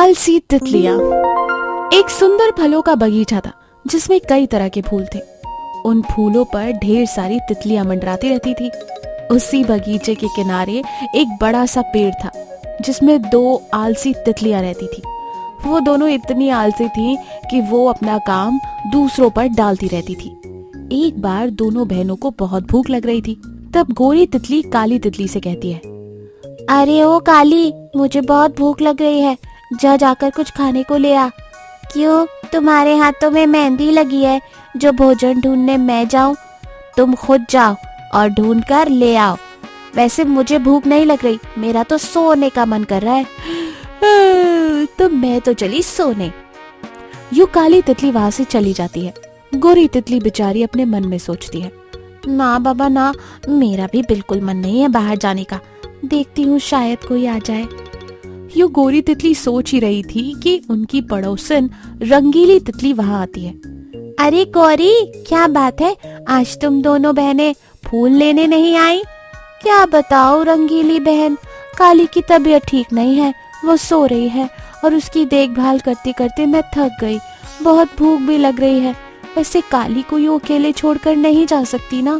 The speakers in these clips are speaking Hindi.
आलसी तितलियां। एक सुंदर फलों का बगीचा था जिसमें कई तरह के फूल थे। उन फूलों पर ढेर सारी तितलियां मंडराती रहती थी। उसी बगीचे के किनारे एक बड़ा सा पेड़ था जिसमें दो आलसी तितलियां रहती थी। वो दोनों इतनी आलसी थीं कि वो अपना काम दूसरों पर डालती रहती थी। एक बार दोनों बहनों को बहुत भूख लग रही थी। तब गोरी तितली काली तितली से कहती है, अरे ओ काली, मुझे बहुत भूख लग रही है, जा जाकर कुछ खाने को ले आ। क्यों, तुम्हारे हाथों में मेहंदी लगी है जो भोजन ढूंढने मैं जाऊं? तुम खुद जाओ और ढूंढ कर ले आओ। वैसे मुझे भूख नहीं लग रही, मेरा तो सोने का मन कर रहा है। तो मैं तो चली सोने। यूं काली तितली वहां से चली जाती है। गोरी तितली बेचारी अपने मन में सोचती है, ना बाबा ना, मेरा भी बिल्कुल मन नहीं है बाहर जाने का। देखती हूँ शायद कोई आ जाए। यूं गोरी तितली सोच ही रही थी कि उनकी पड़ोसन रंगीली तितली वहां आती है। अरे गौरी, क्या बात है, आज तुम दोनों बहनें फूल लेने नहीं आई? क्या बताओ रंगीली बहन, काली की तबीयत ठीक नहीं है, वो सो रही है और उसकी देखभाल करते करते मैं थक गई। बहुत भूख भी लग रही है। वैसे काली को यूं अकेले छोड़कर नहीं जा सकती ना।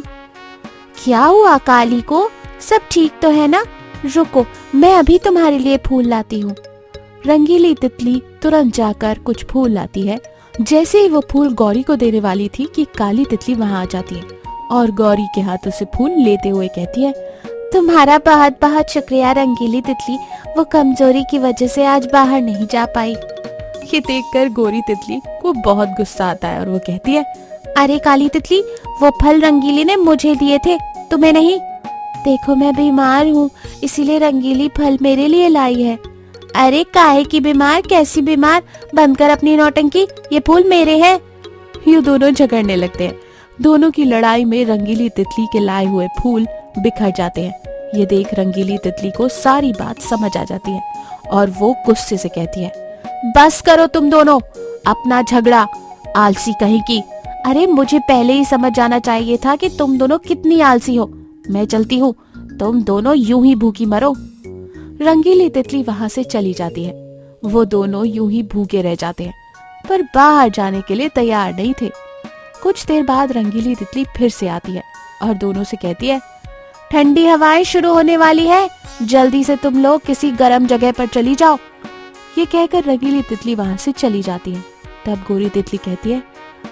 क्या हुआ काली को, सब ठीक तो है ना? रुको, मैं अभी तुम्हारे लिए फूल लाती हूँ। रंगीली तितली तुरंत जाकर कुछ फूल लाती है। जैसे ही वो फूल गौरी को देने वाली थी कि काली तितली वहां आ जाती है और गौरी के हाथों से फूल लेते हुए कहती है, तुम्हारा बहुत बहुत शुक्रिया रंगीली तितली, वो कमजोरी की वजह से आज बाहर नहीं जा पाई। ये देखकर गोरी तितली को बहुत गुस्सा आता है और वो कहती है, अरे काली तितली, वो फल रंगीली ने मुझे दिए थे, तुम्हें नहीं। देखो मैं बीमार हूँ, इसीलिए रंगीली फल मेरे लिए लाई है। अरे काहे की बीमार, कैसी बीमार, बंद कर अपनी नौटंकी, ये फूल मेरे हैं। ये दोनों झगड़ने लगते हैं। दोनों की लड़ाई में रंगीली तितली के लाए हुए फूल बिखर जाते हैं। ये देख रंगीली तितली को सारी बात समझ आ जाती है और वो गुस्से से कहती है, बस करो तुम दोनों अपना झगड़ा, आलसी कहीं की। अरे मुझे पहले ही समझ जाना चाहिए था कि तुम दोनों कितनी आलसी हो। मैं चलती हूँ, तुम दोनों यूं ही भूखी मरो। रंगीली तितली वहां से चली जाती है। वो दोनों यूं ही भूखे रह जाते हैं पर बाहर जाने के लिए तैयार नहीं थे। कुछ देर बाद रंगीली तितली फिर से आती है और दोनों से कहती है, ठंडी हवाएं शुरू होने वाली है, जल्दी से तुम लोग किसी गर्म जगह पर चली जाओ। ये कहकर रंगीली तितली वहां से चली जाती है। तब गोरी तितली कहती है,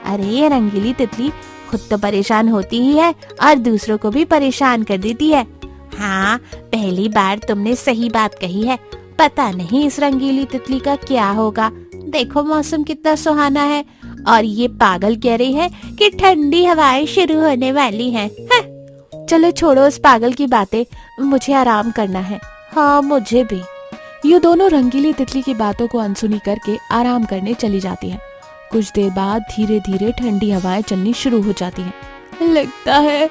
अरे ये रंगीली तितली खुद तो परेशान होती ही है और दूसरों को भी परेशान कर देती है। हाँ, पहली बार तुमने सही बात कही है। पता नहीं इस रंगीली तितली का क्या होगा। देखो मौसम कितना सुहाना है और ये पागल कह रही है कि ठंडी हवाएं शुरू होने वाली हैं। चलो छोड़ो उस पागल की बातें, मुझे आराम करना है। हाँ, मुझे भी। ये दोनों रंगीली तितली की बातों को अनसुनी करके आराम करने चली जाती हैं। कुछ देर बाद धीरे धीरे ठंडी हवाएं चलनी शुरू हो जाती हैं। लगता है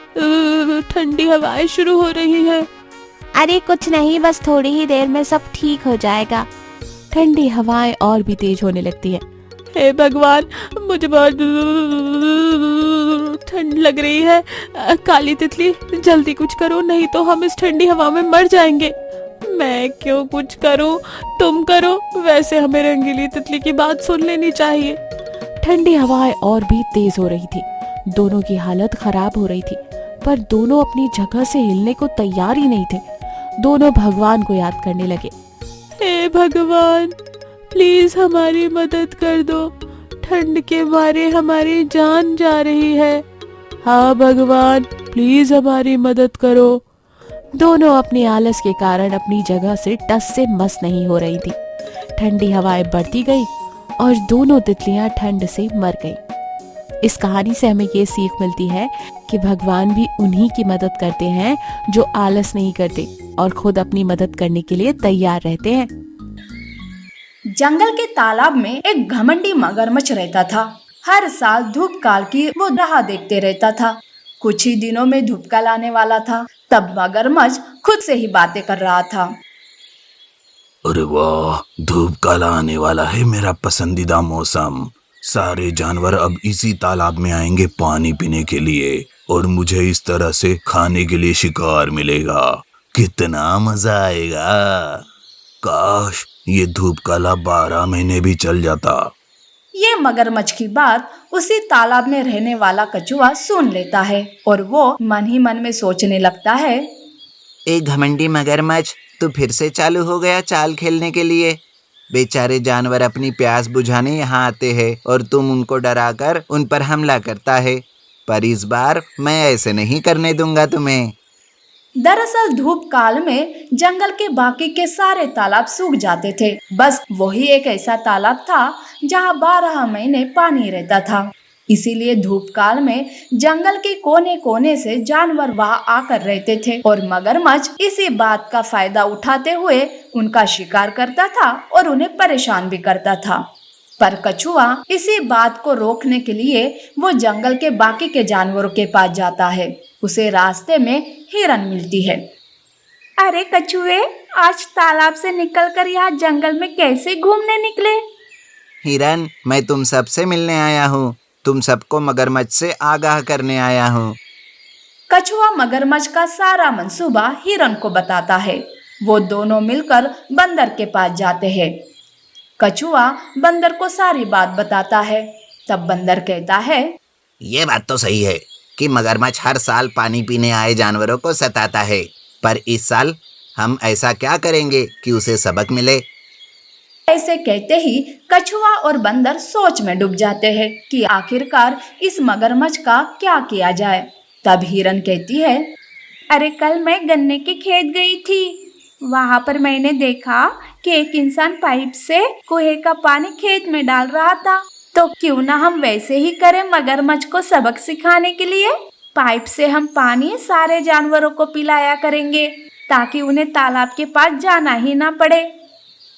ठंडी हवाएं शुरू हो रही हैं। अरे कुछ नहीं, बस थोड़ी ही देर में सब ठीक हो जाएगा। ठंडी हवाएं और भी तेज होने लगती है। हे भगवान, मुझे बहुत ठंड लग रही है। काली तितली जल्दी कुछ करो, नहीं तो हम इस ठंडी हवा में मर जाएंगे। मैं क्यों कुछ करूं, तुम करो। वैसे हमें रंगीली तितली की बात सुन लेनी चाहिए। ठंडी हवाएं और भी तेज हो रही थी। दोनों की हालत खराब हो रही थी पर दोनों अपनी जगह से हिलने को तैयार ही नहीं थे। दोनों भगवान को याद करने लगे, हे भगवान, प्लीज हमारी मदद कर दो, ठंड के मारे हमारी जान जा रही है। हाँ भगवान, प्लीज हमारी मदद करो। दोनों अपनी आलस के कारण अपनी जगह से टस से मस नहीं हो रही थी। ठंडी हवाएं बढ़ती गई और दोनों तितलियां ठंड से मर गईं। इस कहानी से हमें ये सीख मिलती है कि भगवान भी उन्हीं की मदद करते हैं जो आलस नहीं करते और खुद अपनी मदद करने के लिए तैयार रहते हैं। जंगल के तालाब में एक घमंडी मगरमच्छ रहता था। हर साल धूप काल की वो राह देखते रहता था। कुछ ही दिनों में धूप काल आने वाला था। तब मगरमच्छ खुद से ही बातें कर रहा था। अरे वाह, धूप काल आने वाला है, मेरा पसंदीदा मौसम। सारे जानवर अब इसी तालाब में आएंगे पानी पीने के लिए और मुझे इस तरह से खाने के लिए शिकार मिलेगा। कितना मजा आएगा। काश ये धूप काला 12 महीने भी चल जाता। ये मगरमच्छ की बात उसी तालाब में रहने वाला कछुआ सुन लेता है और वो मन ही मन में सोचने लगता है, ए घमंडी मगरमच्छ, तू फिर से चालू हो गया चाल खेलने के लिए। बेचारे जानवर अपनी प्यास बुझाने यहाँ आते हैं और तुम उनको डराकर उन पर हमला करता है। पर इस बार मैं ऐसे नहीं करने दूंगा तुम्हें। दरअसल धूप काल में जंगल के बाकी के सारे तालाब सूख जाते थे। बस वही एक ऐसा तालाब था जहाँ 12 महीने पानी रहता था। इसीलिए धूप काल में जंगल के कोने कोने से जानवर वहाँ आकर रहते थे और मगरमच्छ इसी बात का फायदा उठाते हुए उनका शिकार करता था और उन्हें परेशान भी करता था। पर कछुआ इसी बात को रोकने के लिए वो जंगल के बाकी के जानवरों के पास जाता है। उसे रास्ते में हिरन मिलती है। अरे कछुए, आज तालाब से निकलकर यहाँ जंगल में कैसे घूमने निकले? हिरन, मैं तुम सबसे मिलने आया हूँ। तुम सबको मगरमच्छ से आगाह करने आया हूँ। कछुआ मगरमच्छ का सारा मंसूबा हिरन को बताता है। वो दोनों मिलकर बंदर के पास जाते हैं। कछुआ बंदर को सारी बात बताता है। तब बंदर कहता है, ये बात तो सही है कि मगरमच्छ हर साल पानी पीने आए जानवरों को सताता है, पर इस साल हम ऐसा क्या करेंगे कि उसे सबक मिले। ऐसे कहते ही कछुआ और बंदर सोच में डूब जाते हैं कि आखिरकार इस मगरमच्छ का क्या किया जाए। तब हिरन कहती है, अरे कल मैं गन्ने के खेत गई थी। वहाँ पर मैंने देखा कि एक इंसान पाइप से कुएं का पानी खेत में डाल रहा था। तो क्यों ना हम वैसे ही करें मगरमच्छ को सबक सिखाने के लिए। पाइप से हम पानी सारे जानवरों को पिलाया करेंगे ताकि उन्हें तालाब के पास जाना ही ना पड़े।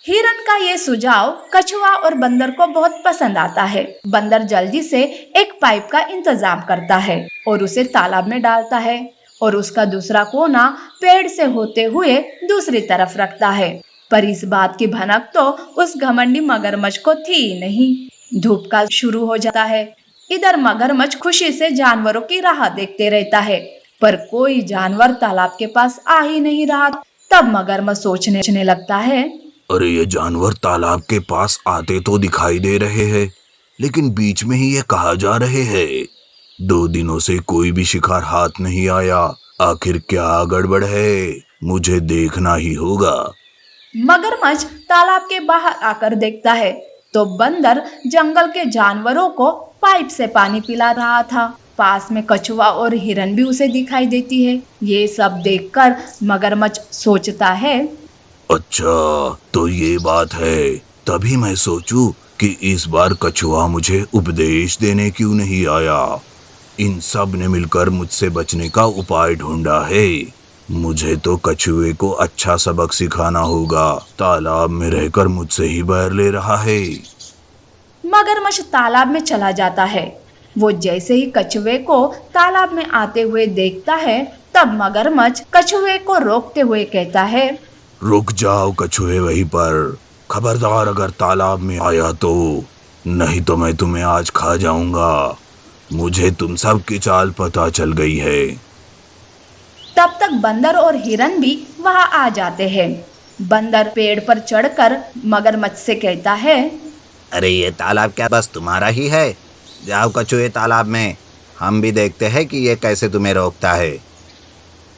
हिरन का ये सुझाव कछुआ और बंदर को बहुत पसंद आता है। बंदर जल्दी से एक पाइप का इंतजाम करता है और उसे तालाब में डालता है और उसका दूसरा कोना पेड़ से होते हुए दूसरी तरफ रखता है। पर इस बात की भनक तो उस घमंडी मगरमच्छ को थी ही नहीं। धूप काल शुरू हो जाता है। इधर मगरमच्छ खुशी से जानवरों की राह देखते रहता है, पर कोई जानवर तालाब के पास आ ही नहीं रहा। तब मगरमच्छ सोचने लगता है, अरे ये जानवर तालाब के पास आते तो दिखाई दे रहे हैं, लेकिन बीच में ही ये कहाँ जा रहे हैं? 2 दिनों से कोई भी शिकार हाथ नहीं आया। आखिर क्या गड़बड़ है? मुझे देखना ही होगा। मगरमच्छ तालाब के बाहर आकर देखता है तो बंदर जंगल के जानवरों को पाइप से पानी पिला रहा था। पास में कछुआ और हिरन भी उसे दिखाई देती है। ये सब देखकर मगरमच्छ सोचता है, अच्छा तो ये बात है। तभी मैं सोचूं कि इस बार कछुआ मुझे उपदेश देने क्यों नहीं आया। इन सब ने मिलकर मुझसे बचने का उपाय ढूंढा है। मुझे तो कछुए को अच्छा सबक सिखाना होगा। तालाब में रहकर मुझसे ही बैर ले रहा है। मगरमच्छ तालाब में चला जाता है। वो जैसे ही कछुए को तालाब में आते हुए देखता है, तब मगरमच्छ कछुए को रोकते हुए कहता है, रुक जाओ कछुए वहीं पर। खबरदार अगर तालाब में आया तो, नहीं तो मैं तुम्हें आज खा जाऊंगा। मुझे तुम सब की चाल पता चल गई है। तब तक बंदर और हिरन भी वहां आ जाते हैं। बंदर पेड़ पर चढ़कर मगरमच्छ से कहता है, अरे ये तालाब क्या बस तुम्हारा ही है? जाओ कछुए तालाब में, हम भी देखते हैं कि ये कैसे तुम्हें रोकता है।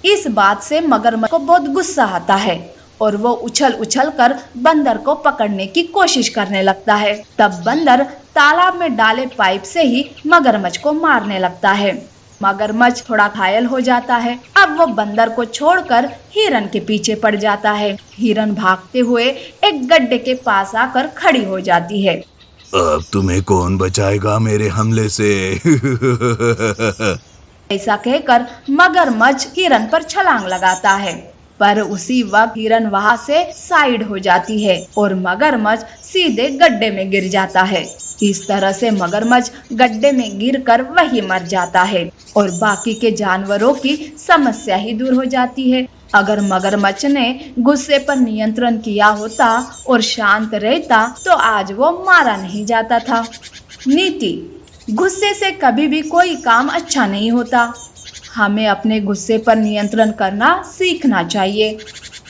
इस बात से मगरमच्छ को बहुत गुस्सा आता है और वो उछल उछल कर बंदर को पकड़ने की कोशिश करने लगता है। तब बंदर तालाब में डाले पाइप से ही मगरमच्छ को मारने लगता है। मगरमच्छ थोड़ा घायल हो जाता है। अब वो बंदर को छोड़कर हिरन के पीछे पड़ जाता है। हिरन भागते हुए एक गड्ढे के पास आकर खड़ी हो जाती है। अब तुम्हें कौन बचाएगा मेरे हमले से? ऐसा कहकर मगरमच्छ हिरन पर छलांग लगाता है, पर उसी वक्त हिरन वहां से साइड हो जाती है और मगरमच्छ सीधे गड्ढे में गिर जाता है। इस तरह से मगरमच्छ गड्ढे में गिरकर वही मर जाता है और बाकी के जानवरों की समस्या ही दूर हो जाती है। अगर मगरमच्छ ने गुस्से पर नियंत्रण किया होता और शांत रहता तो आज वो मारा नहीं जाता था। नीति: गुस्से से कभी भी कोई काम अच्छा नहीं होता। हमें अपने गुस्से पर नियंत्रण करना सीखना चाहिए।